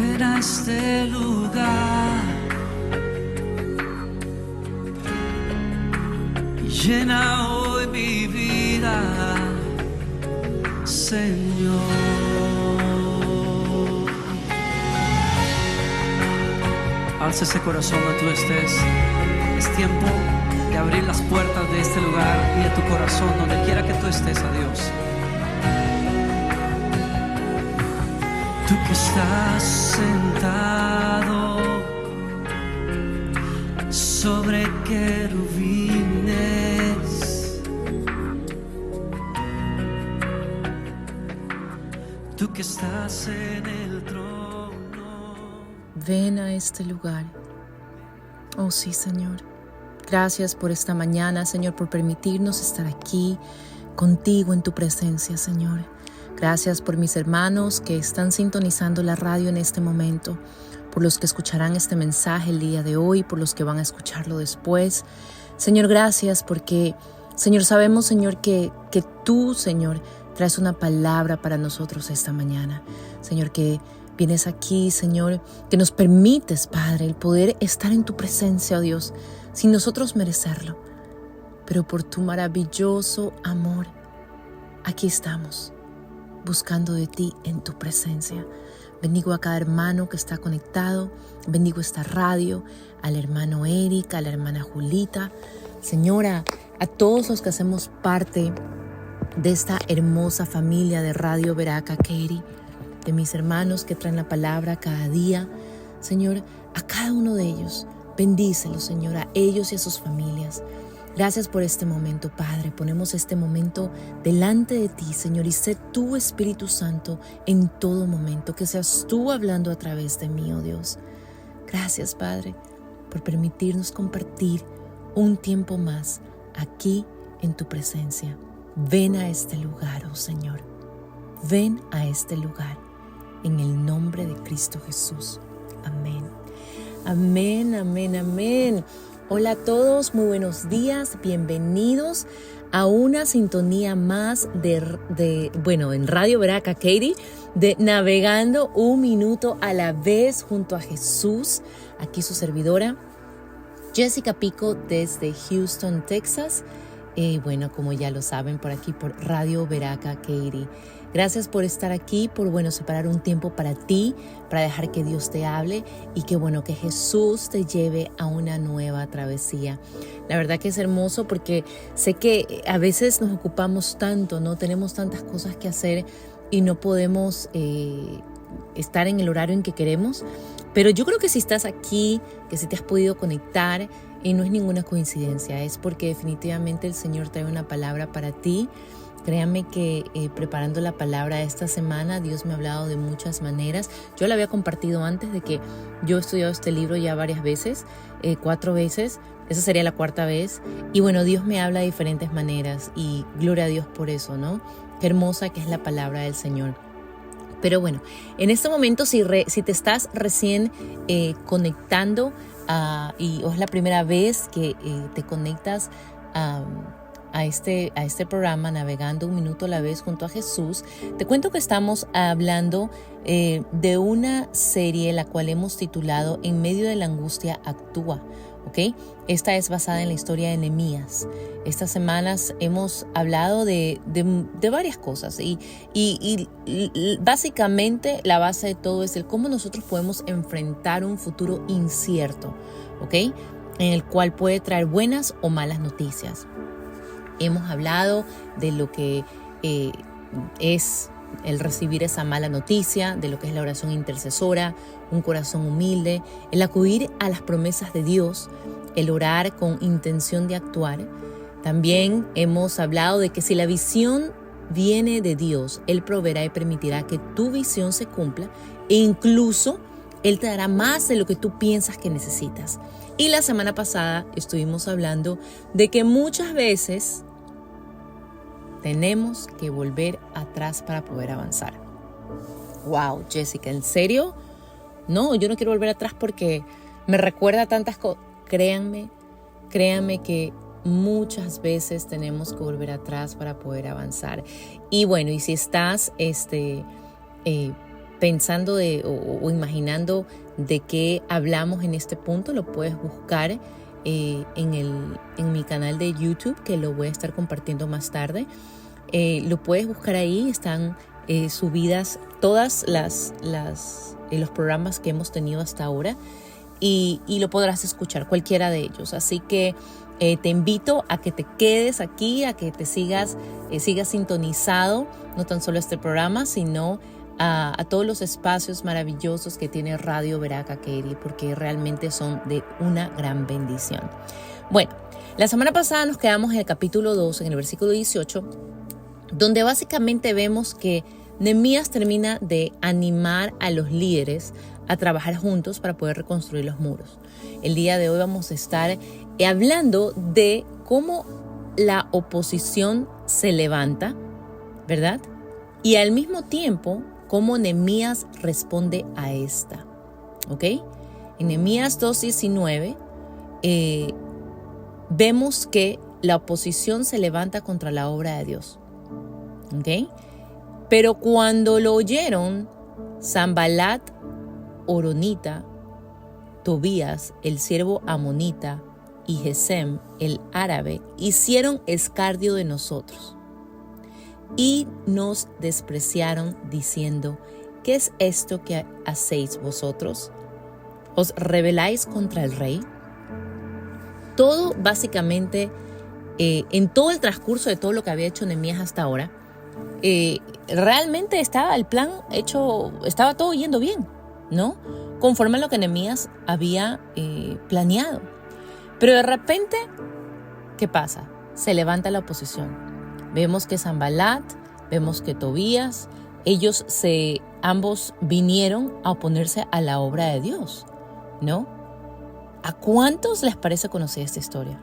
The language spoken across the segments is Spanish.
Ven a este lugar y llena hoy mi vida, Señor. Alza ese corazón donde tú estés. Es tiempo de abrir las puertas de este lugar y de tu corazón, donde quiera que tú estés, a Dios. Tú que estás sentado sobre querubines, tú que estás en el trono. Ven a este lugar. Oh sí, Señor. Gracias por esta mañana, Señor, por permitirnos estar aquí contigo en tu presencia, Señor. Gracias por mis hermanos que están sintonizando la radio en este momento, por los que escucharán este mensaje el día de hoy, por los que van a escucharlo después. Señor, gracias porque, Señor, sabemos, Señor, que tú, Señor, traes una palabra para nosotros esta mañana. Señor, que vienes aquí, Señor, que nos permites, Padre, el poder estar en tu presencia, oh Dios, sin nosotros merecerlo. Pero por tu maravilloso amor, aquí estamos, buscando de ti en tu presencia. Bendigo a cada hermano que está conectado, bendigo esta radio, al hermano Eric, a la hermana Julita, Señora, a todos los que hacemos parte de esta hermosa familia de Radio Veraca Katy, de mis hermanos que traen la palabra cada día. Señor, a cada uno de ellos, bendícelos, Señor, a ellos y a sus familias. Gracias por este momento, Padre. Ponemos este momento delante de ti, Señor, y sé tu Espíritu Santo en todo momento, que seas tú hablando a través de mí, oh Dios. Gracias, Padre, por permitirnos compartir un tiempo más aquí en tu presencia. Ven a este lugar, oh Señor. Ven a este lugar, en el nombre de Cristo Jesús. Amén. Amén, amén, amén. Hola a todos, muy buenos días, bienvenidos a una sintonía más en Radio Veraca Katy, de Navegando un Minuto a la Vez junto a Jesús. Aquí su servidora, Jessica Pico, desde Houston, Texas. Como ya lo saben, por aquí por Radio Veraca Katy. Gracias por estar aquí, por separar un tiempo para ti, para dejar que Dios te hable y que Jesús te lleve a una nueva travesía. La verdad que es hermoso porque sé que a veces nos ocupamos tanto, ¿no? Tenemos tantas cosas que hacer y no podemos estar en el horario en que queremos. Pero yo creo que si estás aquí, que si te has podido conectar, no es ninguna coincidencia, es porque definitivamente el Señor trae una palabra para ti. Créanme que preparando la palabra esta semana, Dios me ha hablado de muchas maneras. Yo la había compartido antes de que yo he estudiado este libro ya varias veces, 4 veces. Esa sería la 4ª vez. Y Dios me habla de diferentes maneras y gloria a Dios por eso, ¿no? Qué hermosa que es la palabra del Señor. Pero en este momento, si te estás recién conectando y es la primera vez que te conectas a este programa Navegando un Minuto a la Vez junto a Jesús, te cuento que estamos hablando de una serie la cual hemos titulado En medio de la angustia actúa. ¿Okay? Esta es basada en la historia de Nehemías. Estas semanas hemos hablado de varias cosas y básicamente la base de todo es el cómo nosotros podemos enfrentar un futuro incierto, ¿okay? En el cual puede traer buenas o malas noticias. Hemos hablado de lo que es el recibir esa mala noticia, de lo que es la oración intercesora, un corazón humilde, el acudir a las promesas de Dios, el orar con intención de actuar. También hemos hablado de que si la visión viene de Dios, Él proveerá y permitirá que tu visión se cumpla e incluso Él te dará más de lo que tú piensas que necesitas. Y la semana pasada estuvimos hablando de que muchas veces tenemos que volver atrás para poder avanzar. Wow, Jessica, ¿en serio? No, yo no quiero volver atrás porque me recuerda tantas cosas. Créanme que muchas veces tenemos que volver atrás para poder avanzar. Y si estás pensando o imaginando de qué hablamos en este punto, lo puedes buscar en mi canal de YouTube, que lo voy a estar compartiendo más tarde. Lo puedes buscar ahí, están subidas todas los programas que hemos tenido hasta ahora y lo podrás escuchar, cualquiera de ellos. Así que te invito a que te quedes aquí, a que te sigas sintonizado, no tan solo este programa, sino a todos los espacios maravillosos que tiene Radio Beraka Katy, porque realmente son de una gran bendición. Bueno, la semana pasada nos quedamos en el capítulo 2, en el versículo 18, donde básicamente vemos que Nehemías termina de animar a los líderes a trabajar juntos para poder reconstruir los muros. El día de hoy vamos a estar hablando de cómo la oposición se levanta, ¿verdad? Y al mismo tiempo, cómo Nehemías responde a esta, ¿ok? En Nehemías 2:19 vemos que la oposición se levanta contra la obra de Dios, ¿ok? Pero cuando lo oyeron, Sanballat, Horonita, Tobías, el siervo amonita, y Gesem, el árabe, hicieron escarnio de nosotros y nos despreciaron diciendo: ¿qué es esto que hacéis vosotros? ¿Os rebeláis contra el rey? Todo básicamente, en todo el transcurso de todo lo que había hecho Nehemías hasta ahora, realmente estaba el plan hecho, estaba todo yendo bien, ¿no? Conforme a lo que Nehemías había planeado. Pero de repente, ¿qué pasa? Se levanta la oposición. Vemos que Sanballat, vemos que Tobías, ellos ambos vinieron a oponerse a la obra de Dios, ¿no? ¿A cuántos les parece conocida esta historia?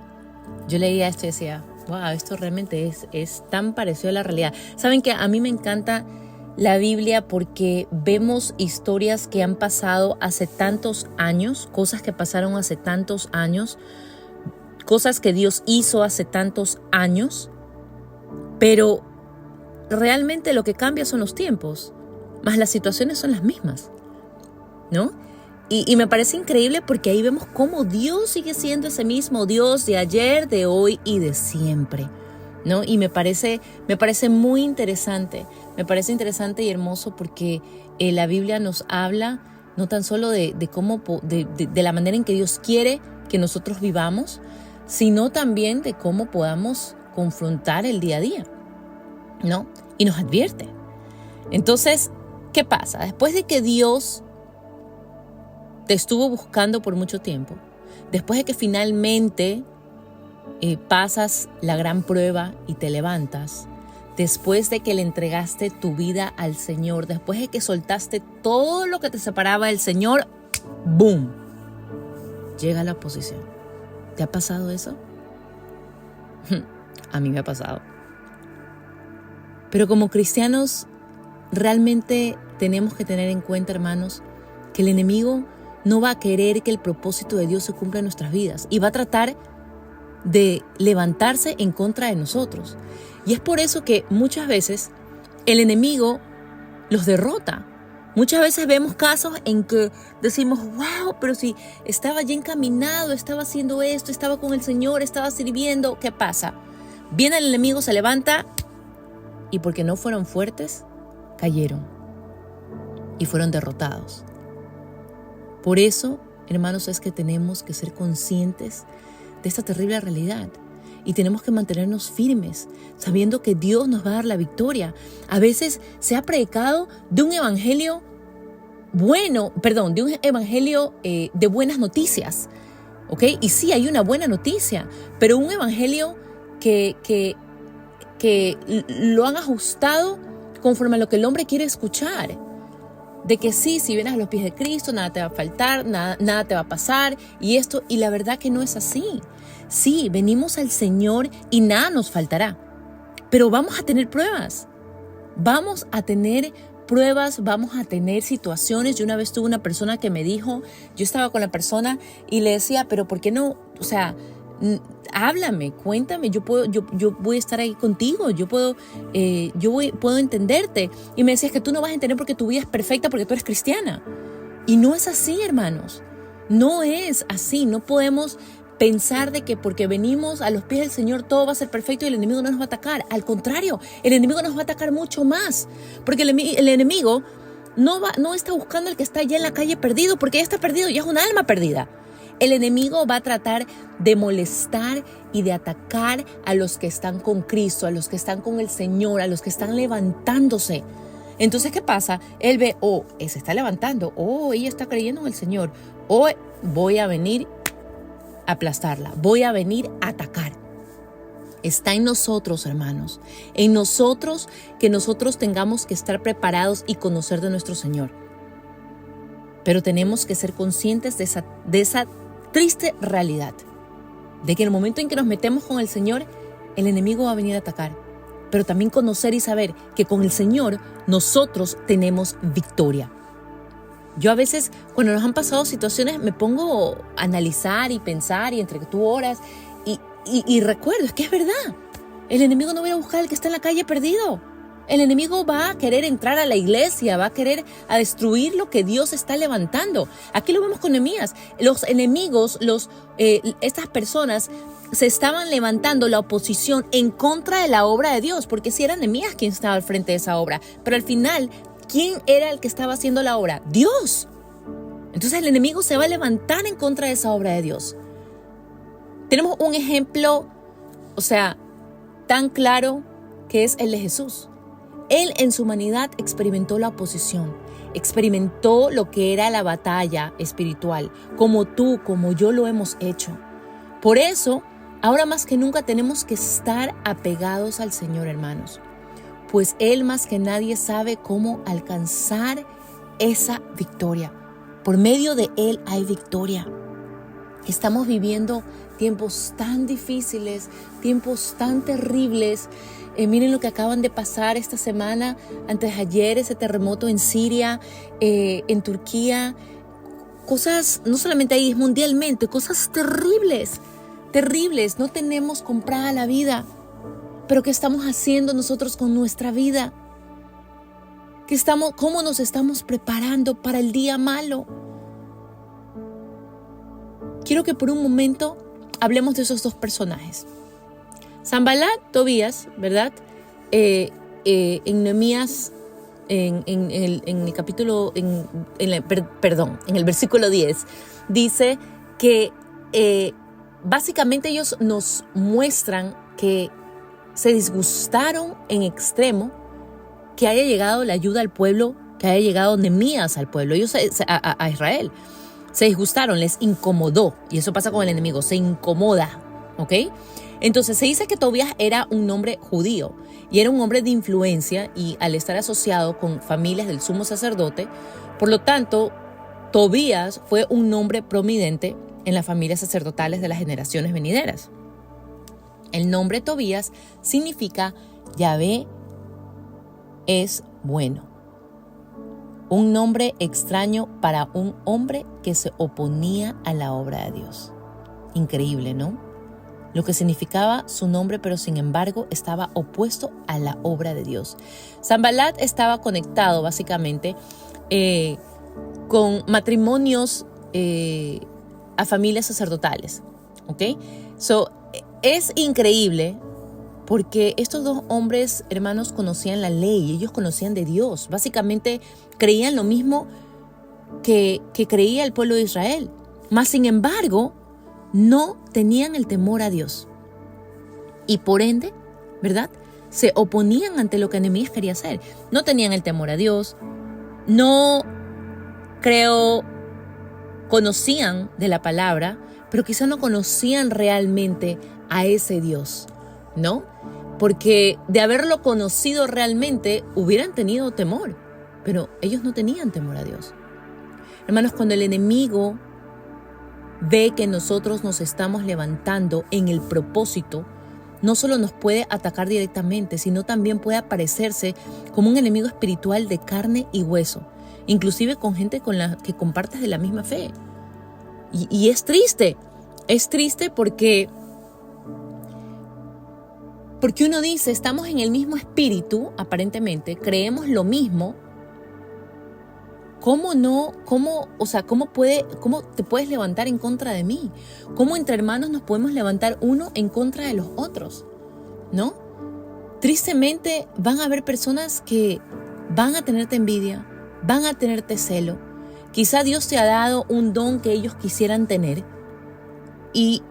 Yo leía esto y decía, wow, esto realmente es tan parecido a la realidad. Saben que a mí me encanta la Biblia porque vemos historias que han pasado hace tantos años, cosas que pasaron hace tantos años, cosas que Dios hizo hace tantos años, pero realmente lo que cambia son los tiempos, más las situaciones son las mismas, ¿no? Y me parece increíble porque ahí vemos cómo Dios sigue siendo ese mismo Dios de ayer, de hoy y de siempre, ¿no? Y me parece muy interesante, y hermoso porque la Biblia nos habla no tan solo de cómo, de la manera en que Dios quiere que nosotros vivamos, sino también de cómo podamos confrontar el día a día, ¿no? Y nos advierte. Entonces, ¿qué pasa? Después de que Dios te estuvo buscando por mucho tiempo, después de que finalmente pasas la gran prueba y te levantas, después de que le entregaste tu vida al Señor, después de que soltaste todo lo que te separaba del Señor, ¡boom!, llega la oposición. ¿Te ha pasado eso? A mí me ha pasado. Pero como cristianos, realmente tenemos que tener en cuenta, hermanos, que el enemigo no va a querer que el propósito de Dios se cumpla en nuestras vidas y va a tratar de levantarse en contra de nosotros. Y es por eso que muchas veces el enemigo los derrota. Muchas veces vemos casos en que decimos, wow, pero si estaba ya encaminado, estaba haciendo esto, estaba con el Señor, estaba sirviendo, ¿qué pasa? Viene el enemigo, se levanta y porque no fueron fuertes, cayeron y fueron derrotados. Por eso, hermanos, es que tenemos que ser conscientes de esta terrible realidad y tenemos que mantenernos firmes, sabiendo que Dios nos va a dar la victoria. A veces se ha predicado de un evangelio de un evangelio de buenas noticias, ¿ok? Y sí, hay una buena noticia, pero un evangelio que lo han ajustado conforme a lo que el hombre quiere escuchar. De que sí, si vienes a los pies de Cristo, nada te va a faltar, nada te va a pasar, y la verdad que no es así. Sí, venimos al Señor y nada nos faltará, pero vamos a tener pruebas, vamos a tener situaciones. Yo una vez tuve una persona que me dijo, yo estaba con la persona y le decía, pero ¿por qué no? O sea, háblame, cuéntame, yo voy a estar ahí contigo, puedo entenderte. Y me decías que tú no vas a entender porque tu vida es perfecta, porque tú eres cristiana. Y no es así, hermanos. No es así. No podemos pensar de que porque venimos a los pies del Señor todo va a ser perfecto y el enemigo no nos va a atacar. Al contrario, el enemigo nos va a atacar mucho más. Porque el enemigo no está buscando al que está allá en la calle perdido, porque ya está perdido, ya es un alma perdida. El enemigo va a tratar de molestar y de atacar a los que están con Cristo, a los que están con el Señor, a los que están levantándose. Entonces, ¿qué pasa? Él ve, se está levantando, ella está creyendo en el Señor, voy a venir a aplastarla, voy a venir a atacar. Está en nosotros, hermanos, en nosotros que nosotros tengamos que estar preparados y conocer de nuestro Señor. Pero tenemos que ser conscientes de esa triste realidad, de que en el momento en que nos metemos con el Señor, el enemigo va a venir a atacar. Pero también conocer y saber que con el Señor nosotros tenemos victoria. Yo a veces, cuando nos han pasado situaciones, me pongo a analizar y pensar, y entre que tú oras, y recuerdo, es que es verdad. El enemigo no va a buscar al que está en la calle perdido. El enemigo va a querer entrar a la iglesia, va a querer a destruir lo que Dios está levantando. Aquí lo vemos con Nehemías. Los enemigos, estas personas se estaban levantando la oposición en contra de la obra de Dios, porque si era Nehemías quien estaba al frente de esa obra. Pero al final, ¿quién era el que estaba haciendo la obra? Dios. Entonces el enemigo se va a levantar en contra de esa obra de Dios. Tenemos un ejemplo, tan claro, que es el de Jesús. Él en su humanidad experimentó la oposición, experimentó lo que era la batalla espiritual, como tú, como yo lo hemos hecho. Por eso, ahora más que nunca tenemos que estar apegados al Señor, hermanos, pues Él más que nadie sabe cómo alcanzar esa victoria. Por medio de Él hay victoria. Estamos viviendo tiempos tan difíciles, tiempos tan terribles. Miren lo que acaban de pasar esta semana, antes de ayer, ese terremoto en Siria, en Turquía. Cosas, no solamente ahí, mundialmente, cosas terribles, terribles. No tenemos comprada la vida. Pero ¿qué estamos haciendo nosotros con nuestra vida? ¿Cómo nos estamos preparando para el día malo? Quiero que por un momento hablemos de esos dos personajes. Sanballat, Tobías, ¿verdad? En Nehemías, en el capítulo, en el versículo 10, dice que básicamente ellos nos muestran que se disgustaron en extremo que haya llegado la ayuda al pueblo, que haya llegado Nehemías al pueblo, ellos a Israel. Se disgustaron, les incomodó, y eso pasa con el enemigo, se incomoda, ¿ok? Entonces se dice que Tobías era un hombre judío y era un hombre de influencia, y al estar asociado con familias del sumo sacerdote, por lo tanto, Tobías fue un nombre prominente en las familias sacerdotales de las generaciones venideras. El nombre Tobías significa Yahvé es bueno. Un nombre extraño para un hombre que se oponía a la obra de Dios. Increíble, ¿no? Lo que significaba su nombre, pero sin embargo estaba opuesto a la obra de Dios. Sanballat estaba conectado básicamente con matrimonios a familias sacerdotales, ¿ok? Es increíble porque estos dos hombres, hermanos, conocían la ley, ellos conocían de Dios. Básicamente creían lo mismo que creía el pueblo de Israel. Mas, sin embargo, no tenían el temor a Dios. Y por ende, ¿verdad?, se oponían ante lo que Nehemías quería hacer. No tenían el temor a Dios, no conocían de la palabra, pero quizá no conocían realmente a ese Dios, ¿no? Porque de haberlo conocido realmente hubieran tenido temor, pero ellos no tenían temor a Dios. Hermanos, cuando el enemigo ve que nosotros nos estamos levantando en el propósito, no solo nos puede atacar directamente, sino también puede aparecerse como un enemigo espiritual de carne y hueso, inclusive con gente con la que compartes de la misma fe. Y es triste porque Porque uno dice, estamos en el mismo espíritu, aparentemente, creemos lo mismo. ¿Cómo te puedes levantar en contra de mí? ¿Cómo entre hermanos nos podemos levantar uno en contra de los otros? ¿No? Tristemente van a haber personas que van a tenerte envidia, van a tenerte celo. Quizá Dios te ha dado un don que ellos quisieran tener. Y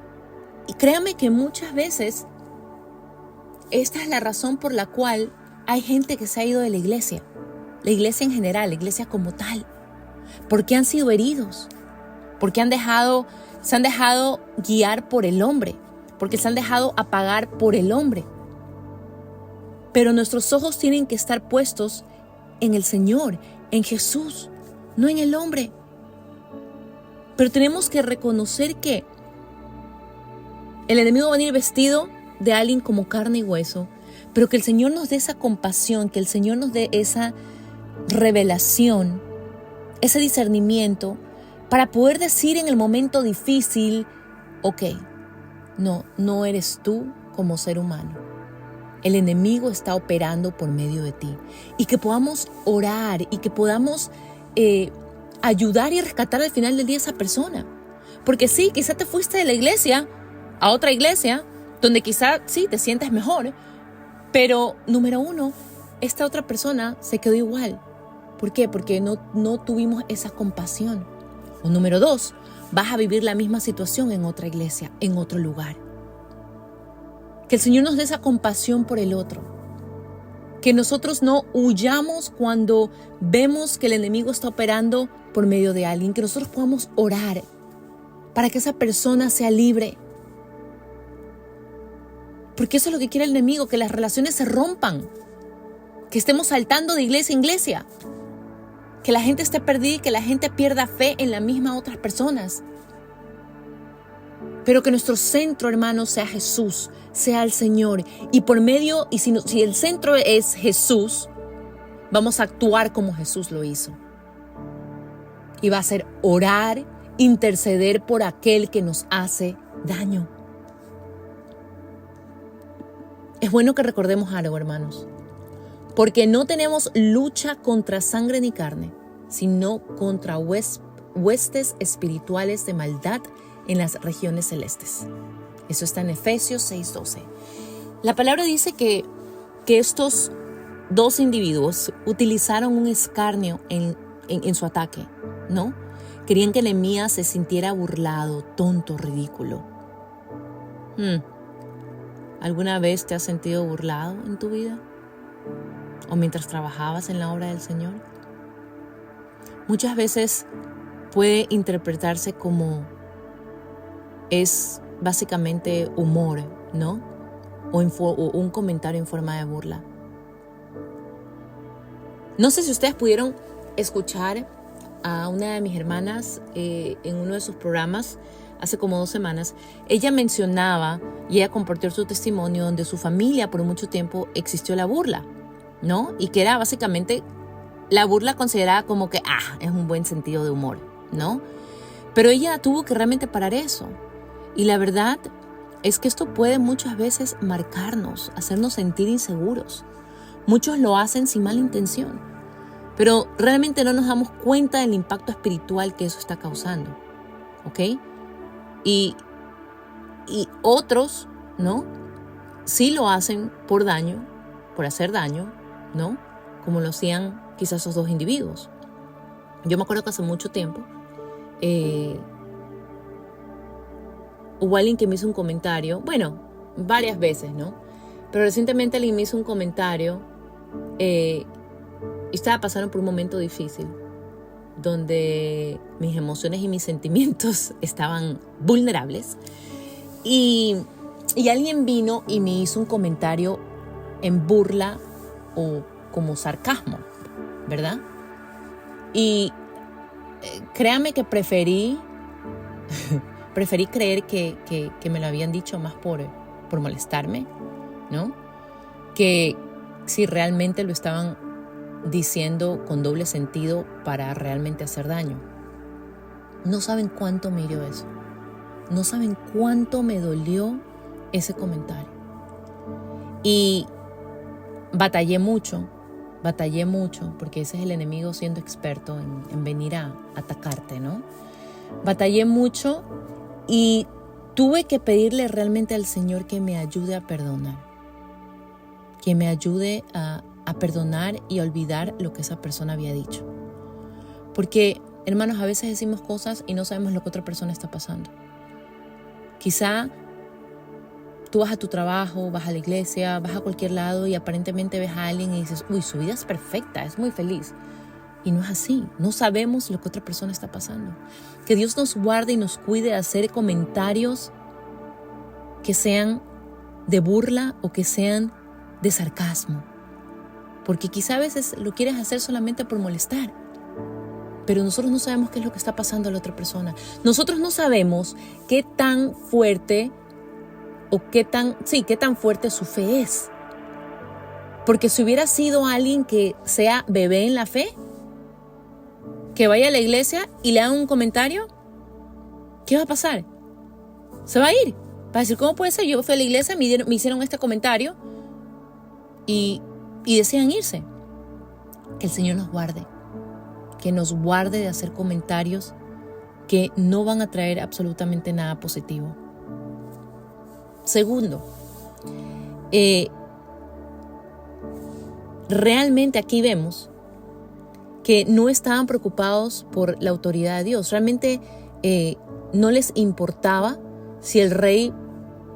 créame que muchas veces esta es la razón por la cual hay gente que se ha ido de la iglesia en general, la iglesia como tal, porque han sido heridos, porque se han dejado guiar por el hombre, porque se han dejado apagar por el hombre. Pero nuestros ojos tienen que estar puestos en el Señor, en Jesús, no en el hombre. Pero tenemos que reconocer que el enemigo va a venir vestido de alguien como carne y hueso, pero que el Señor nos dé esa compasión, que el Señor nos dé esa revelación, ese discernimiento para poder decir en el momento difícil, ok, no eres tú como ser humano. El enemigo está operando por medio de ti. Y que podamos orar y que podamos ayudar y rescatar al final del día a esa persona. Porque sí, quizá te fuiste de la iglesia a otra iglesia donde quizá sí te sientes mejor, pero número uno, esta otra persona se quedó igual. ¿Por qué? Porque no tuvimos esa compasión. O número dos, vas a vivir la misma situación en otra iglesia, en otro lugar. Que el Señor nos dé esa compasión por el otro. Que nosotros no huyamos cuando vemos que el enemigo está operando por medio de alguien. Que nosotros podamos orar para que esa persona sea libre. Porque eso es lo que quiere el enemigo, que las relaciones se rompan. Que estemos saltando de iglesia en iglesia. Que la gente esté perdida y que la gente pierda fe en la misma otras personas. Pero que nuestro centro, hermanos, sea Jesús, sea el Señor. Y por medio, si el centro es Jesús, vamos a actuar como Jesús lo hizo. Y va a ser orar, interceder por aquel que nos hace daño. Es bueno que recordemos algo, hermanos. Porque no tenemos lucha contra sangre ni carne, sino contra huestes espirituales de maldad en las regiones celestes. Eso está en Efesios 6:12. La palabra dice que estos dos individuos utilizaron un escarnio en su ataque, ¿no? Querían que Nehemías se sintiera burlado, tonto, ridículo. ¿Alguna vez te has sentido burlado en tu vida? ¿O mientras trabajabas en la obra del Señor? Muchas veces puede interpretarse como es básicamente humor, ¿no? O un comentario en forma de burla. No sé si ustedes pudieron escuchar a una de mis hermanas en uno de sus programas hace como 2 semanas. Ella mencionaba y ella compartió su testimonio donde su familia por mucho tiempo existió la burla, ¿no? Y que era básicamente la burla considerada como que es un buen sentido de humor, ¿no? Pero ella tuvo que realmente parar eso. Y la verdad es que esto puede muchas veces marcarnos, hacernos sentir inseguros. Muchos lo hacen sin mala intención, pero realmente no nos damos cuenta del impacto espiritual que eso está causando, ¿ok? Y otros, ¿no? Sí lo hacen por daño, por hacer daño, ¿no? Como lo hacían quizás esos dos individuos. Yo me acuerdo que hace mucho tiempo hubo alguien que me hizo un comentario, bueno, varias veces, ¿no? Pero recientemente alguien me hizo un comentario y estaba pasando por un momento difícil donde mis emociones y mis sentimientos estaban vulnerables y alguien vino y me hizo un comentario en burla o como sarcasmo, ¿verdad? Y créame que preferí creer que me lo habían dicho más por molestarme, ¿no? Que si realmente lo estaban diciendo con doble sentido para realmente hacer daño. No saben cuánto me hirió eso. No saben cuánto me dolió ese comentario. Y batallé mucho, porque ese es el enemigo siendo experto en venir a atacarte, ¿no? Batallé mucho y tuve que pedirle realmente al Señor que me ayude a perdonar, que me ayude a perdonar y a olvidar lo que esa persona había dicho. Porque, hermanos, a veces decimos cosas y no sabemos lo que otra persona está pasando. Quizá tú vas a tu trabajo, vas a la iglesia, vas a cualquier lado y aparentemente ves a alguien y dices, uy, su vida es perfecta, es muy feliz. Y no es así, no sabemos lo que otra persona está pasando. Que Dios nos guarde y nos cuide de hacer comentarios que sean de burla o que sean de sarcasmo. Porque quizá a veces lo quieres hacer solamente por molestar. Pero nosotros no sabemos qué es lo que está pasando a la otra persona. Nosotros no sabemos qué tan fuerte qué tan fuerte su fe es. Porque si hubiera sido alguien que sea bebé en la fe, que vaya a la iglesia y le hagan un comentario, ¿qué va a pasar? Se va a ir. Va a decir, ¿cómo puede ser? Yo fui a la iglesia, me hicieron este comentario y desean irse. Que el Señor nos guarde. Que nos guarde de hacer comentarios que no van a traer absolutamente nada positivo. Segundo, realmente aquí vemos que no estaban preocupados por la autoridad de Dios. Realmente no les importaba si el rey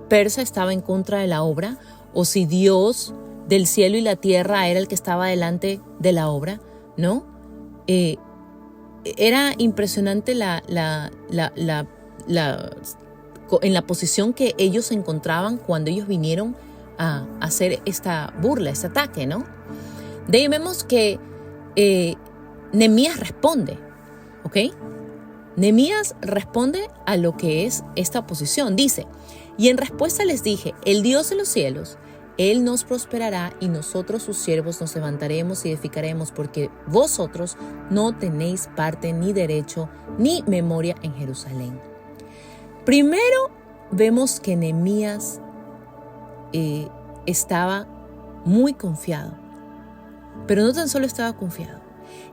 persa estaba en contra de la obra o si Dios del cielo y la tierra era el que estaba delante de la obra, ¿no? Era impresionante en la posición que ellos se encontraban cuando ellos vinieron a hacer esta burla, este ataque, ¿no? De ahí vemos que Nehemías responde, ¿ok? Nehemías responde a lo que es esta oposición. Dice, y en respuesta les dije, el Dios de los cielos, Él nos prosperará y nosotros sus siervos nos levantaremos y edificaremos porque vosotros no tenéis parte ni derecho ni memoria en Jerusalén. Primero vemos que Nehemías estaba muy confiado, pero no tan solo estaba confiado.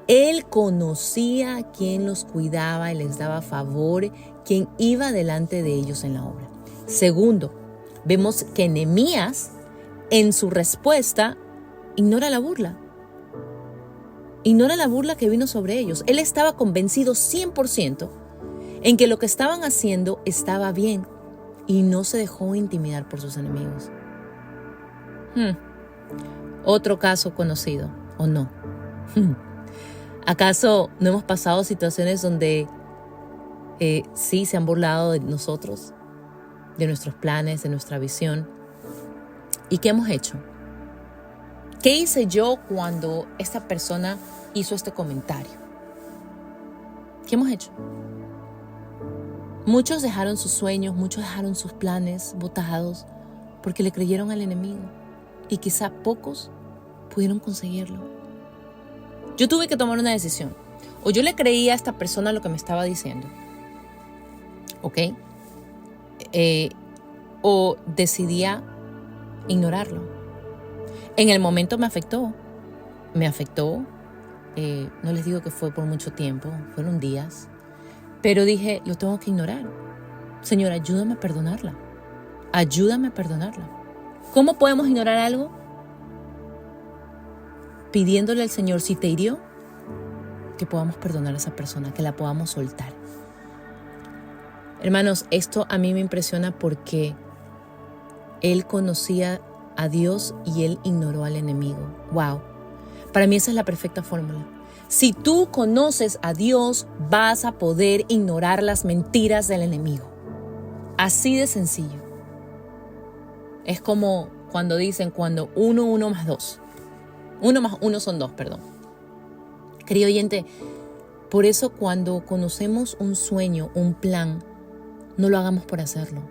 Él conocía a quien los cuidaba y les daba favor, quien iba delante de ellos en la obra. Segundo, vemos que Nehemías en su respuesta ignora la burla. Ignora la burla que vino sobre ellos. Él estaba convencido 100% en que lo que estaban haciendo estaba bien y no se dejó intimidar por sus enemigos. Otro caso conocido, ¿o no? ¿Acaso no hemos pasado situaciones donde sí se han burlado de nosotros, de nuestros planes, de nuestra visión? ¿Y qué hemos hecho? ¿Qué hice yo cuando esta persona hizo este comentario? ¿Qué hemos hecho? Muchos dejaron sus sueños, muchos dejaron sus planes botados porque le creyeron al enemigo y quizá pocos pudieron conseguirlo. Yo tuve que tomar una decisión. O yo le creía a esta persona lo que me estaba diciendo, ¿ok? O decidía ignorarlo. En el momento me afectó. No les digo que fue por mucho tiempo, fueron días. Pero dije, lo tengo que ignorar. Señor, ayúdame a perdonarla. Ayúdame a perdonarla. ¿Cómo podemos ignorar algo? Pidiéndole al Señor, si te hirió, que podamos perdonar a esa persona, que la podamos soltar. Hermanos, esto a mí me impresiona porque él conocía a Dios y él ignoró al enemigo. ¡Wow! Para mí esa es la perfecta fórmula. Si tú conoces a Dios, vas a poder ignorar las mentiras del enemigo. Así de sencillo. Es como cuando dicen, cuando 1 más 2. 1 más 1 son 2, perdón. Querido oyente, por eso cuando conocemos un sueño, un plan, no lo hagamos por hacerlo.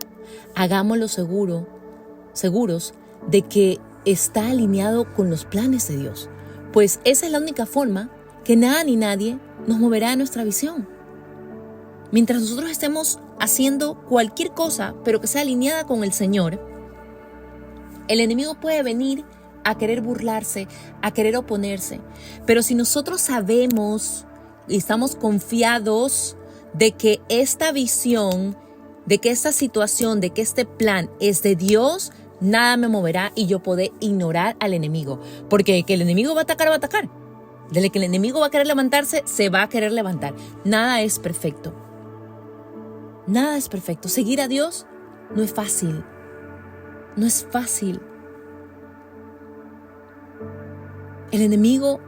Hagámoslo seguros de que está alineado con los planes de Dios. Pues esa es la única forma que nada ni nadie nos moverá de nuestra visión. Mientras nosotros estemos haciendo cualquier cosa, pero que sea alineada con el Señor, El enemigo puede venir a querer burlarse, a querer oponerse. Pero si nosotros sabemos y estamos confiados de que esta visión, de que esta situación, de que este plan es de Dios, nada me moverá y yo podré ignorar al enemigo. Porque que el enemigo va a atacar, va a atacar. Desde que el enemigo va a querer levantarse, se va a querer levantar. Nada es perfecto. Nada es perfecto. Seguir a Dios no es fácil. No es fácil. El enemigo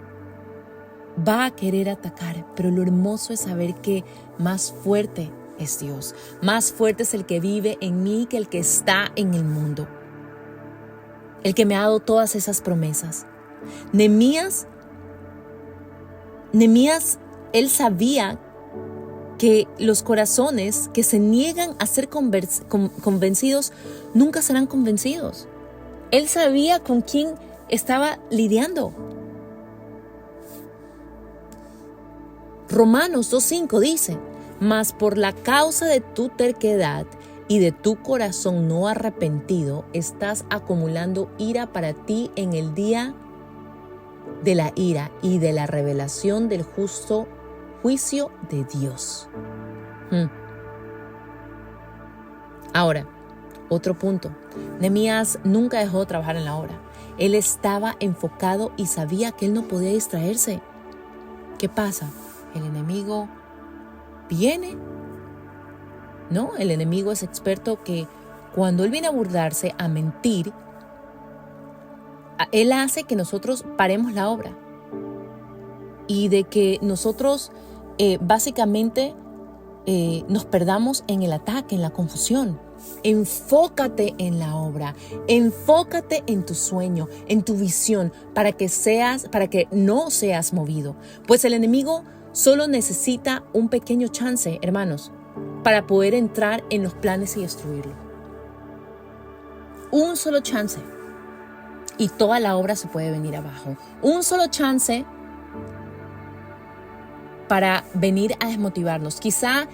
va a querer atacar, pero lo hermoso es saber que más fuerte es Dios. Más fuerte es el que vive en mí que el que está en el mundo. El que me ha dado todas esas promesas. Nehemías, él sabía que los corazones que se niegan a ser convencidos nunca serán convencidos. Él sabía con quién estaba lidiando. Romanos 2:5 dice: mas por la causa de tu terquedad y de tu corazón no arrepentido, estás acumulando ira para ti en el día de la ira y de la revelación del justo juicio de Dios. Ahora, otro punto. Nehemías nunca dejó de trabajar en la obra. Él estaba enfocado y sabía que él no podía distraerse. ¿Qué pasa? El enemigo viene. No, el enemigo es experto que cuando él viene a burlarse, a mentir, él hace que nosotros paremos la obra. Y de que nosotros básicamente nos perdamos en el ataque, en la confusión. Enfócate en la obra, enfócate en tu sueño, en tu visión, para que no seas movido. Pues el enemigo solo necesita un pequeño chance, hermanos, para poder entrar en los planes y destruirlo. Un solo chance y toda la obra se puede venir abajo. Un solo chance para venir a desmotivarnos. Quizá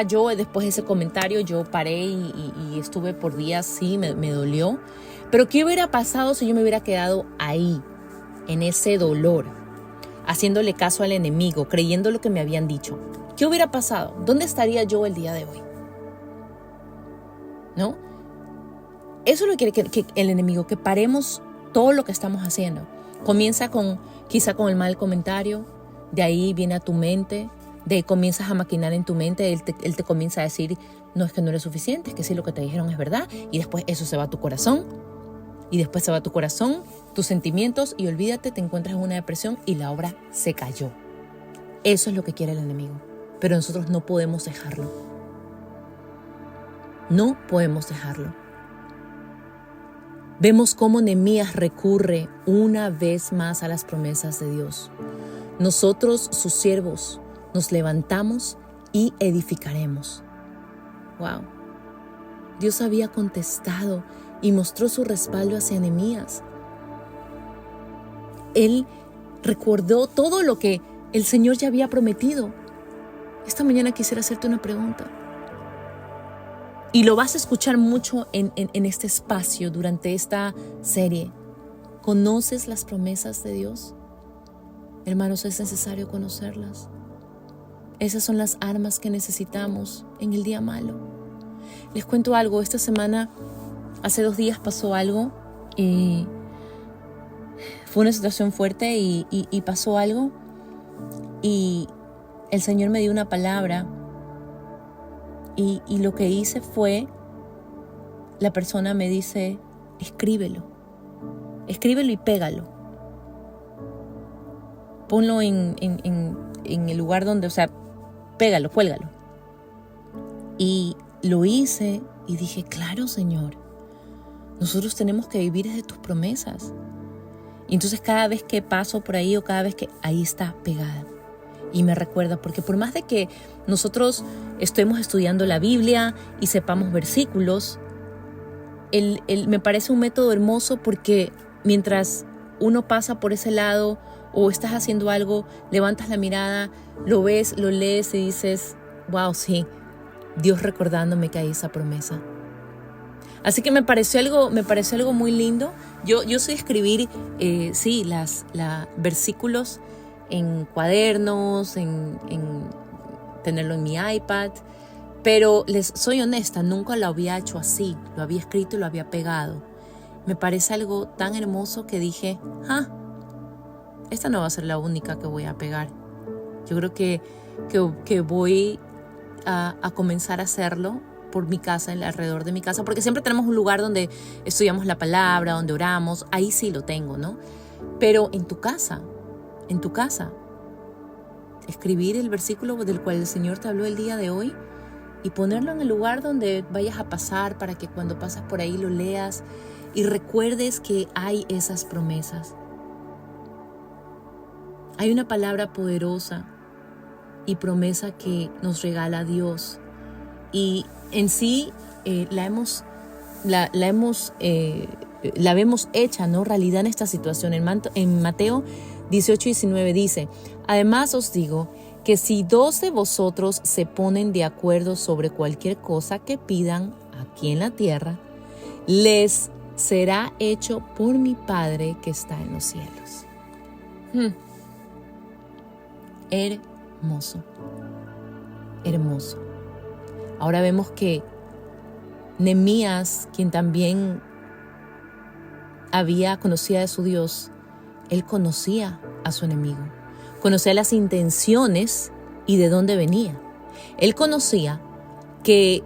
yo después de ese comentario, yo paré y estuve por días, sí, me dolió. Pero ¿qué hubiera pasado si yo me hubiera quedado ahí, en ese dolor, haciéndole caso al enemigo, creyendo lo que me habían dicho? ¿Qué hubiera pasado? ¿Dónde estaría yo el día de hoy? ¿No? Eso es lo que quiere que el enemigo, que paremos todo lo que estamos haciendo. Comienza quizá con el mal comentario, de ahí viene a tu mente, comienzas a maquinar en tu mente, él te comienza a decir, no, es que no eres suficiente, es que sí, lo que te dijeron es verdad, y después eso se va a tu corazón, y después se va a tu corazón, tus sentimientos, y olvídate, te encuentras en una depresión y la obra se cayó. Eso es lo que quiere el enemigo, pero nosotros no podemos dejarlo. No podemos dejarlo. Vemos cómo Nehemías recurre una vez más a las promesas de Dios. Nosotros, sus siervos, nos levantamos y edificaremos. Wow. Dios había contestado y mostró su respaldo hacia Nehemías. Él recordó todo lo que el Señor ya había prometido. Esta mañana quisiera hacerte una pregunta. Y lo vas a escuchar mucho en este espacio durante esta serie. ¿Conoces las promesas de Dios? Hermanos, es necesario conocerlas. Esas son las armas que necesitamos en el día malo. Les cuento algo. Esta semana, hace 2 días pasó algo y fue una situación fuerte y pasó algo. Y el Señor me dio una palabra. Y lo que hice fue, la persona me dice, escríbelo y pégalo. Ponlo en el lugar donde, o sea, pégalo, cuélgalo. Y lo hice y dije, claro, Señor, nosotros tenemos que vivir desde tus promesas. Y entonces cada vez que paso por ahí o cada vez que ahí está pegada. Y me recuerda, porque por más de que nosotros estemos estudiando la Biblia y sepamos versículos, me parece un método hermoso porque mientras uno pasa por ese lado o estás haciendo algo, levantas la mirada, lo ves, lo lees y dices, wow, sí, Dios recordándome que hay esa promesa. Así que me pareció algo muy lindo. Yo sé escribir, versículos en cuadernos, en tenerlo en mi iPad, pero les soy honesta, nunca lo había hecho así. Lo había escrito y lo había pegado. Me parece algo tan hermoso que dije, esta no va a ser la única que voy a pegar. Yo creo que voy a comenzar a hacerlo por mi casa, alrededor de mi casa, porque siempre tenemos un lugar donde estudiamos la palabra, donde oramos, ahí sí lo tengo, ¿no? Pero en tu casa, escribir el versículo del cual el Señor te habló el día de hoy y ponerlo en el lugar donde vayas a pasar para que cuando pasas por ahí lo leas y recuerdes que hay esas promesas. Hay una palabra poderosa y promesa que nos regala Dios y en sí la vemos hecha, ¿no? Realidad en esta situación. En Mateo 18:19 dice: además os digo que si 2 de vosotros se ponen de acuerdo sobre cualquier cosa que pidan aquí en la tierra, les será hecho por mi Padre que está en los cielos. Hermoso. Ahora vemos que Nehemías, quien también había conocido a su Dios, él conocía a su enemigo, conocía las intenciones y de dónde venía. Él conocía que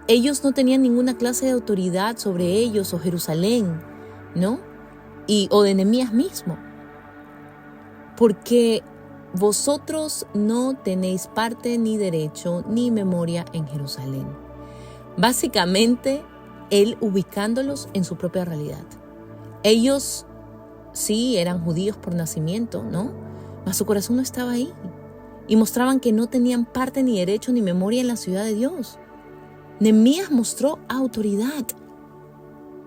ellos no tenían ninguna clase de autoridad sobre ellos o Jerusalén, ¿no? O de Nehemías mismo. Porque vosotros no tenéis parte ni derecho ni memoria en Jerusalén. Básicamente, él ubicándolos en su propia realidad. Ellos sí eran judíos por nacimiento, ¿no? Mas su corazón no estaba ahí. Y mostraban que no tenían parte ni derecho ni memoria en la ciudad de Dios. Nehemías mostró autoridad.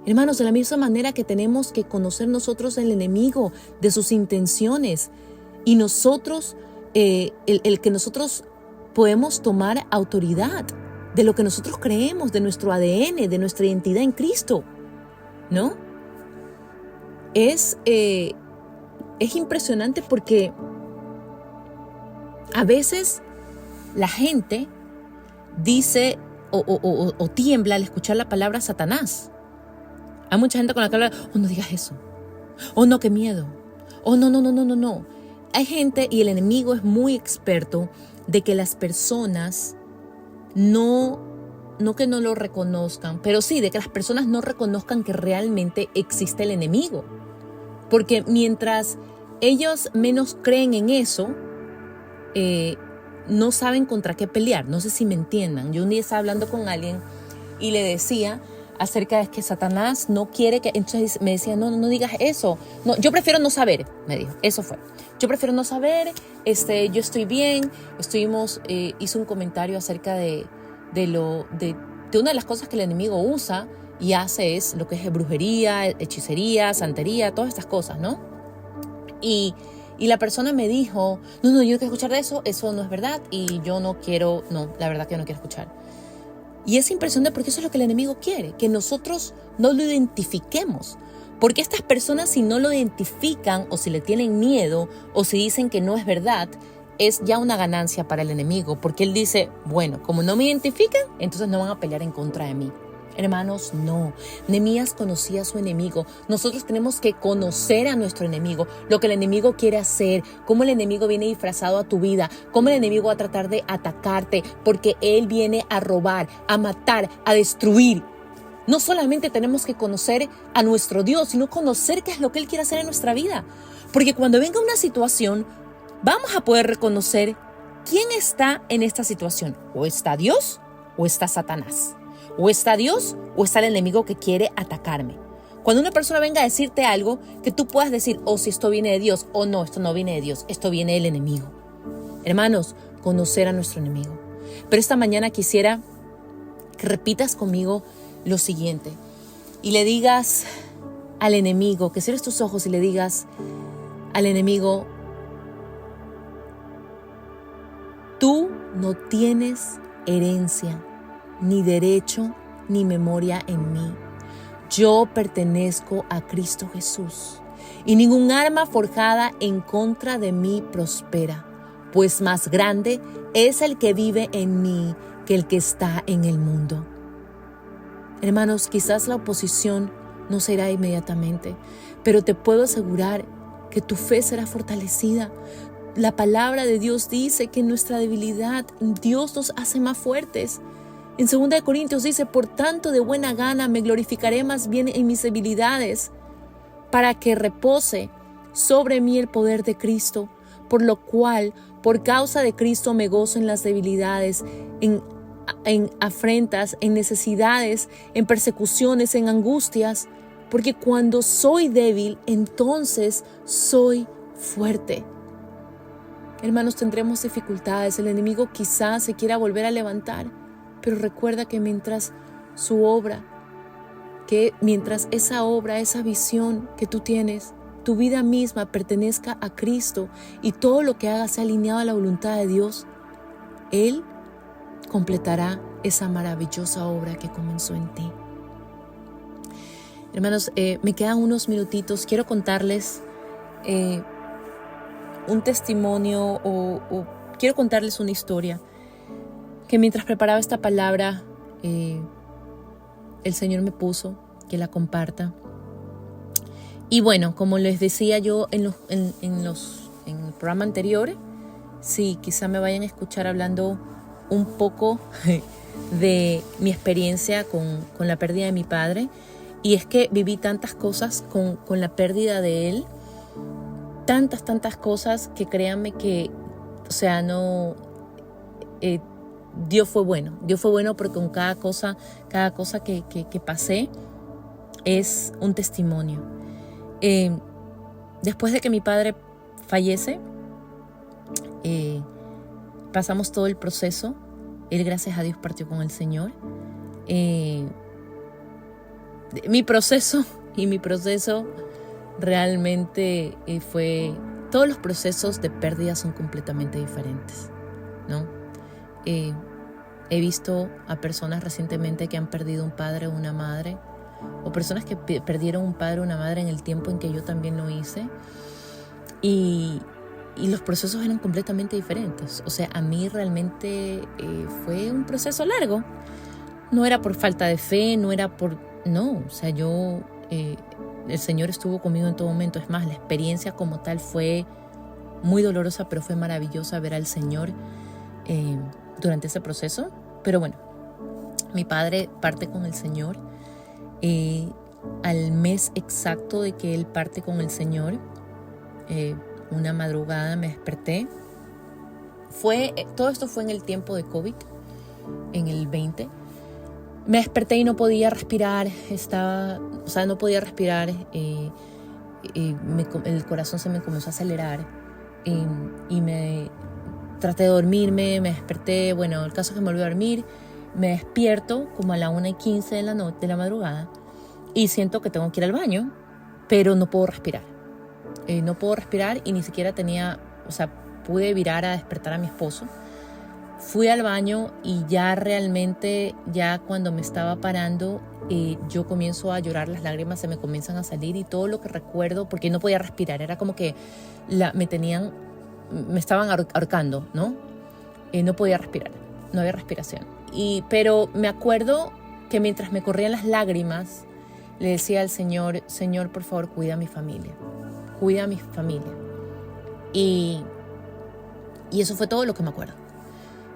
Hermanos, de la misma manera que tenemos que conocer nosotros el enemigo, de sus intenciones, y nosotros, el que nosotros podemos tomar autoridad de lo que nosotros creemos, de nuestro ADN, de nuestra identidad en Cristo, ¿no? Es impresionante porque a veces la gente dice o tiembla al escuchar la palabra Satanás. Hay mucha gente con la que habla, no digas eso, no, qué miedo, no. Hay gente, y el enemigo es muy experto, de que las personas no que no lo reconozcan, pero sí, de que las personas no reconozcan que realmente existe el enemigo. Porque mientras ellos menos creen en eso, no saben contra qué pelear. No sé si me entiendan. Yo un día estaba hablando con alguien y le decía acerca de que Satanás no quiere que... Entonces me decía, no digas eso. No, yo prefiero no saber, me dijo. Eso fue. Yo prefiero no saber, yo estoy bien. Hizo un comentario acerca de una de las cosas que el enemigo usa y hace es lo que es brujería, hechicería, santería, todas estas cosas, ¿no? Y la persona me dijo, no, yo no quiero escuchar de eso no es verdad y yo la verdad que yo no quiero escuchar. Y es impresionante porque eso es lo que el enemigo quiere, que nosotros no lo identifiquemos. Porque estas personas, si no lo identifican o si le tienen miedo o si dicen que no es verdad, es ya una ganancia para el enemigo. Porque él dice, bueno, como no me identifican, entonces no van a pelear en contra de mí. Hermanos, no. Nehemías conocía a su enemigo. Nosotros tenemos que conocer a nuestro enemigo, lo que el enemigo quiere hacer, cómo el enemigo viene disfrazado a tu vida, cómo el enemigo va a tratar de atacarte, porque él viene a robar, a matar, a destruir. No solamente tenemos que conocer a nuestro Dios, sino conocer qué es lo que Él quiere hacer en nuestra vida. Porque cuando venga una situación, vamos a poder reconocer quién está en esta situación. O está Dios o está Satanás. O está Dios o está el enemigo que quiere atacarme. Cuando una persona venga a decirte algo, que tú puedas decir, si esto viene de Dios, o no, esto no viene de Dios, esto viene del enemigo. Hermanos, conocer a nuestro enemigo. Pero esta mañana quisiera que repitas conmigo lo siguiente y le digas al enemigo, que cierres tus ojos y le digas al enemigo, tú no tienes herencia ni derecho ni memoria en mí. Yo pertenezco a Cristo Jesús, y ningún arma forjada en contra de mí prospera, pues más grande es el que vive en mí que el que está en el mundo. Hermanos, quizás la oposición no será inmediatamente, pero te puedo asegurar que tu fe será fortalecida. La palabra de Dios dice que en nuestra debilidad Dios nos hace más fuertes. En 2 Corintios dice, por tanto de buena gana me glorificaré más bien en mis debilidades, para que repose sobre mí el poder de Cristo, por lo cual, por causa de Cristo me gozo en las debilidades, en afrentas, en necesidades, en persecuciones, en angustias, porque cuando soy débil, entonces soy fuerte. Hermanos, tendremos dificultades, el enemigo quizás se quiera volver a levantar, pero recuerda que mientras esa obra, esa visión que tú tienes, tu vida misma pertenezca a Cristo y todo lo que hagas sea alineado a la voluntad de Dios, Él completará esa maravillosa obra que comenzó en ti. Hermanos, me quedan unos minutitos. Quiero contarles un testimonio o quiero contarles una historia que mientras preparaba esta palabra el Señor me puso que la comparta. Y bueno, como les decía yo en el programa anterior, sí, quizá me vayan a escuchar hablando un poco de mi experiencia con la pérdida de mi padre. Y es que viví tantas cosas con la pérdida de él, tantas cosas que créanme que, Dios fue bueno. Dios fue bueno porque con cada cosa que pasé es un testimonio. Después de que mi padre fallece, pasamos todo el proceso. Él, gracias a Dios, partió con el Señor. Mi proceso realmente fue... Todos los procesos de pérdida son completamente diferentes, ¿no? He visto a personas recientemente que han perdido un padre o una madre, o personas que perdieron un padre o una madre en el tiempo en que yo también lo hice, y los procesos eran completamente diferentes. O sea, a mí realmente fue un proceso largo. No era por falta de fe, no era por... No, o sea, el Señor estuvo conmigo en todo momento. Es más, la experiencia como tal fue muy dolorosa, pero fue maravillosa ver al Señor durante ese proceso. Pero bueno, mi padre parte con el Señor. Al mes exacto de que él parte con el Señor, una madrugada me desperté. Todo esto fue en el tiempo de COVID, en el 20. Me desperté y no podía respirar, no podía respirar, el corazón se me comenzó a acelerar y me traté de dormirme, me desperté, bueno, el caso es que me volví a dormir, me despierto como a la 1:15 de la madrugada y siento que tengo que ir al baño, pero no puedo respirar. No puedo respirar y ni siquiera pude virar a despertar a mi esposo. Fui al baño y ya cuando me estaba parando, yo comienzo a llorar, las lágrimas se me comienzan a salir y todo lo que recuerdo, porque no podía respirar, era como que me estaban ahorcando, ¿no? No podía respirar, no había respiración. Pero me acuerdo que mientras me corrían las lágrimas, le decía al Señor, Señor, por favor, cuida a mi familia. Y eso fue todo lo que me acuerdo.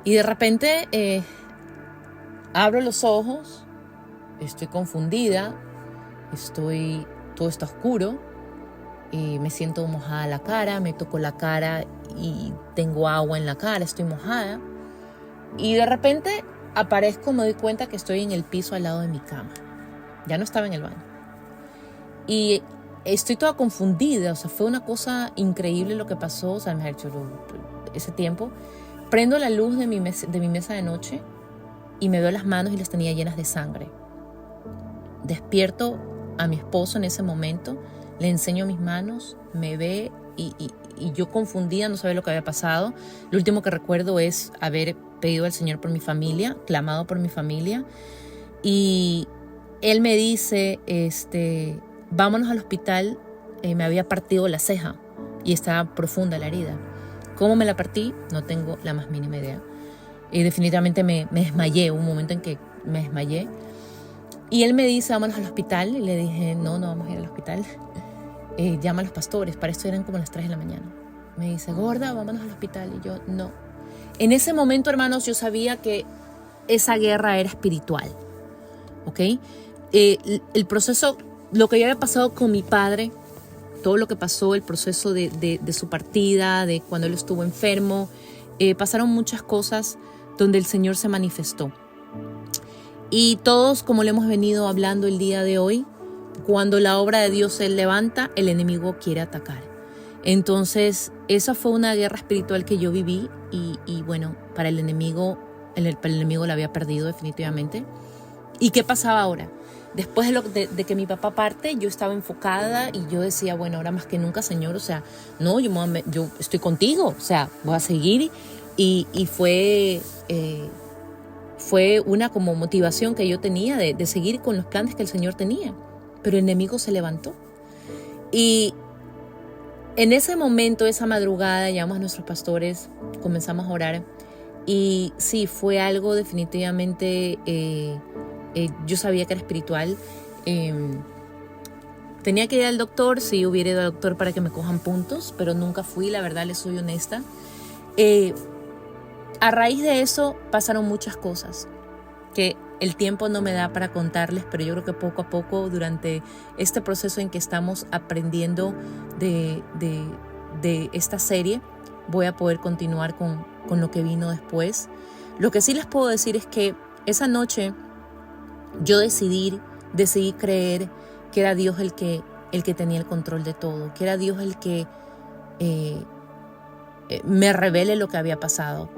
Y de repente abro los ojos, estoy confundida, todo está oscuro, me siento mojada la cara, me toco la cara y tengo agua en la cara, estoy mojada. Y de repente me doy cuenta que estoy en el piso al lado de mi cama. Ya no estaba en el baño. Y estoy toda confundida, fue una cosa increíble lo que pasó, me ha hecho ese tiempo. Prendo la luz de mi mesa de noche y me veo las manos y las tenía llenas de sangre. Despierto a mi esposo en ese momento, le enseño mis manos, me ve y yo confundida, no sabía lo que había pasado. Lo último que recuerdo es haber pedido al Señor por mi familia, clamado por mi familia Y él me dice, vámonos al hospital. Me había partido la ceja y estaba profunda la herida. ¿Cómo me la partí? No tengo la más mínima idea. Definitivamente me desmayé, un momento en que me desmayé. Y él me dice, vámonos al hospital. Y le dije, no vamos a ir al hospital. Llama a los pastores. Para esto eran como las 3 de la mañana. Me dice, gorda, vámonos al hospital. Y yo, no. En ese momento, hermanos, yo sabía que esa guerra era espiritual. ¿Ok? El proceso, lo que ya había pasado con mi padre, todo lo que pasó, el proceso de su partida, de cuando él estuvo enfermo, pasaron muchas cosas donde el Señor se manifestó. Y todos, como le hemos venido hablando el día de hoy, cuando la obra de Dios se levanta, el enemigo quiere atacar. Entonces, esa fue una guerra espiritual que yo viví y bueno, para el enemigo la había perdido definitivamente. ¿Y qué pasaba ahora? Después de que mi papá parte, yo estaba enfocada y yo decía, bueno, ahora más que nunca, Señor, o sea, no, yo estoy contigo, o sea, voy a seguir. Y fue una como motivación que yo tenía de seguir con los planes que el Señor tenía. Pero el enemigo se levantó. Y en ese momento, esa madrugada, llamamos a nuestros pastores, comenzamos a orar. Y sí, fue algo definitivamente... yo sabía que era espiritual. Tenía que ir al doctor, sí, hubiera ido al doctor para que me cojan puntos, pero nunca fui, la verdad, les soy honesta. A raíz de eso pasaron muchas cosas que el tiempo no me da para contarles, pero yo creo que poco a poco, durante este proceso en que estamos aprendiendo de esta serie, voy a poder continuar con lo que vino después. Lo que sí les puedo decir es que esa noche yo decidí creer que era Dios el que tenía el control de todo, que era Dios el que me revele lo que había pasado.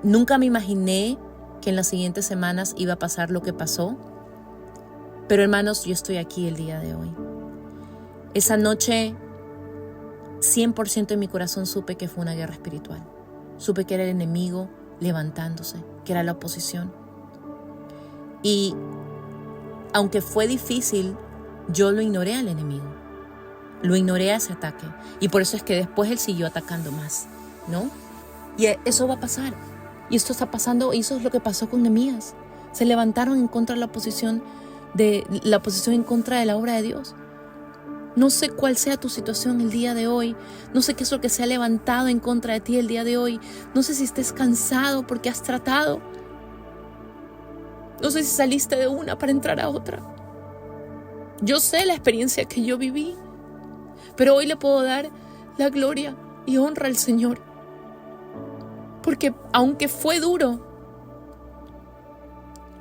Nunca me imaginé que en las siguientes semanas iba a pasar lo que pasó, pero hermanos, yo estoy aquí el día de hoy. Esa noche 100% en mi corazón supe que fue una guerra espiritual. Supe que era el enemigo levantándose, que era la oposición. Y aunque fue difícil, yo lo ignoré al enemigo. Lo ignoré a ese ataque. Y por eso es que después él siguió atacando más, ¿no? Y eso va a pasar. Y esto está pasando, y eso es lo que pasó con Nehemías. Se levantaron en contra de la oposición en contra de la obra de Dios. No sé cuál sea tu situación el día de hoy. No sé qué es lo que se ha levantado en contra de ti el día de hoy. No sé si estés cansado porque has tratado. No sé si saliste de una para entrar a otra. Yo sé la experiencia que yo viví, pero hoy le puedo dar la gloria y honra al Señor. Porque aunque fue duro,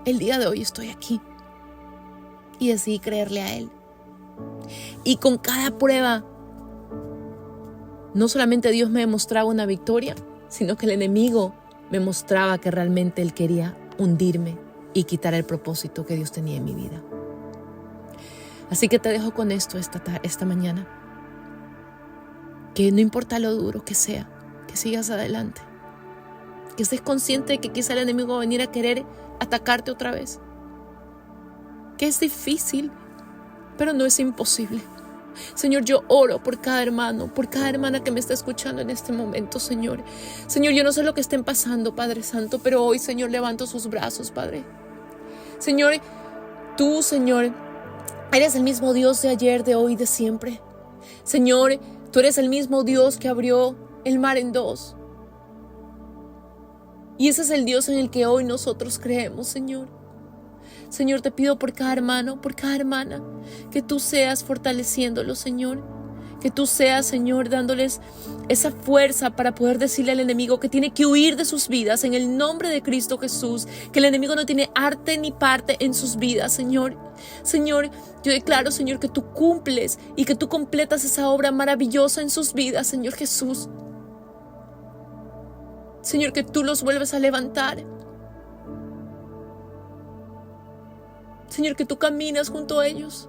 el día de hoy estoy aquí y decidí creerle a Él. Y con cada prueba, no solamente Dios me demostraba una victoria, sino que el enemigo me mostraba que realmente Él quería hundirme y quitar el propósito que Dios tenía en mi vida. Así que te dejo con esto esta mañana. Que no importa lo duro que sea, que sigas adelante. Que estés consciente de que quizá el enemigo va a venir a querer atacarte otra vez. Que es difícil, pero no es imposible. Señor, yo oro por cada hermano, por cada hermana que me está escuchando en este momento, Señor. Señor, yo no sé lo que estén pasando, Padre Santo, pero hoy, Señor, levanto sus brazos, Padre. Señor, tú, Señor, eres el mismo Dios de ayer, de hoy, de siempre. Señor, tú eres el mismo Dios que abrió el mar en dos. Y ese es el Dios en el que hoy nosotros creemos, Señor. Señor, te pido por cada hermano, por cada hermana, que tú seas fortaleciéndolos, Señor. Que tú seas, Señor, dándoles esa fuerza para poder decirle al enemigo que tiene que huir de sus vidas en el nombre de Cristo Jesús. Que el enemigo no tiene arte ni parte en sus vidas, Señor. Señor, yo declaro, Señor, que tú cumples y que tú completas esa obra maravillosa en sus vidas, Señor Jesús. Señor, que tú los vuelves a levantar. Señor, que tú caminas junto a ellos.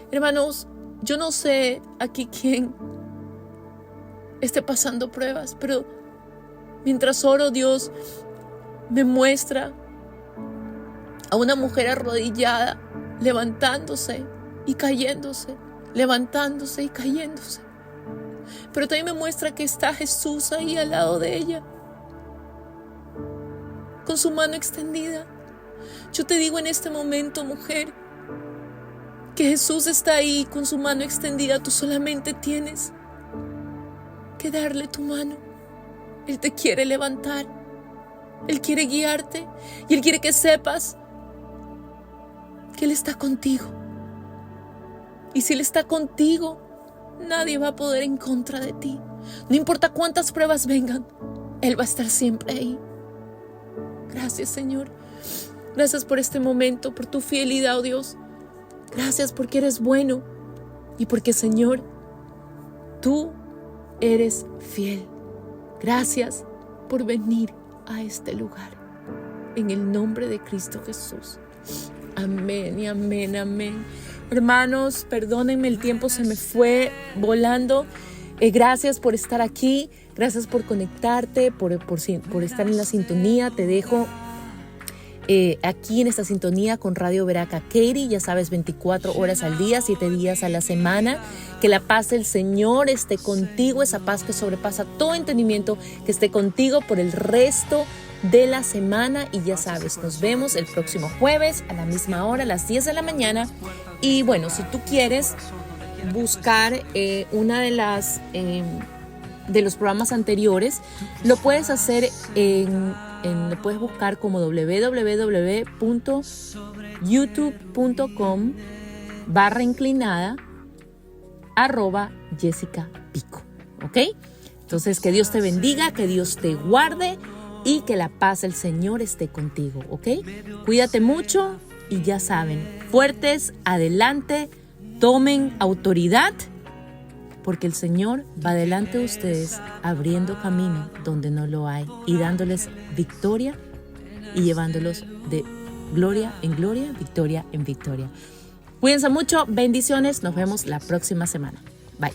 Hermanos, yo no sé aquí quién esté pasando pruebas, pero mientras oro, Dios me muestra a una mujer arrodillada, levantándose y cayéndose, levantándose y cayéndose. Pero también me muestra que está Jesús ahí al lado de ella, con su mano extendida. Yo te digo en este momento, mujer, que Jesús está ahí con su mano extendida. Tú solamente tienes que darle tu mano. Él te quiere levantar, Él quiere guiarte y Él quiere que sepas que Él está contigo. Y si Él está contigo, nadie va a poder en contra de ti. No importa cuántas pruebas vengan, Él va a estar siempre ahí. Gracias, Señor. Gracias por este momento, por tu fidelidad, oh Dios. Gracias porque eres bueno y porque, Señor, tú eres fiel. Gracias por venir a este lugar. En el nombre de Cristo Jesús. Amén y amén, amén. Hermanos, perdónenme, el tiempo se me fue volando. Gracias por estar aquí. Gracias por conectarte, por estar en la sintonía. Te dejo aquí en esta sintonía con Radio Veraca Katy, ya sabes, 24 horas al día, 7 días a la semana. Que la paz del Señor esté contigo, esa paz que sobrepasa todo entendimiento, que esté contigo por el resto de la semana. Y ya sabes, nos vemos el próximo jueves a la misma hora, a las 10 de la mañana. Y bueno, si tú quieres buscar una de las de los programas anteriores, lo puedes hacer lo puedes buscar como www.youtube.com/inclinada@Jessica Pico. ¿Ok? Entonces, que Dios te bendiga, que Dios te guarde y que la paz del Señor esté contigo. ¿Ok? Cuídate mucho y ya saben, fuertes, adelante, tomen autoridad, porque el Señor va delante de ustedes abriendo camino donde no lo hay y dándoles victoria y llevándolos de gloria en gloria, victoria en victoria. Cuídense mucho, bendiciones, nos vemos la próxima semana. Bye.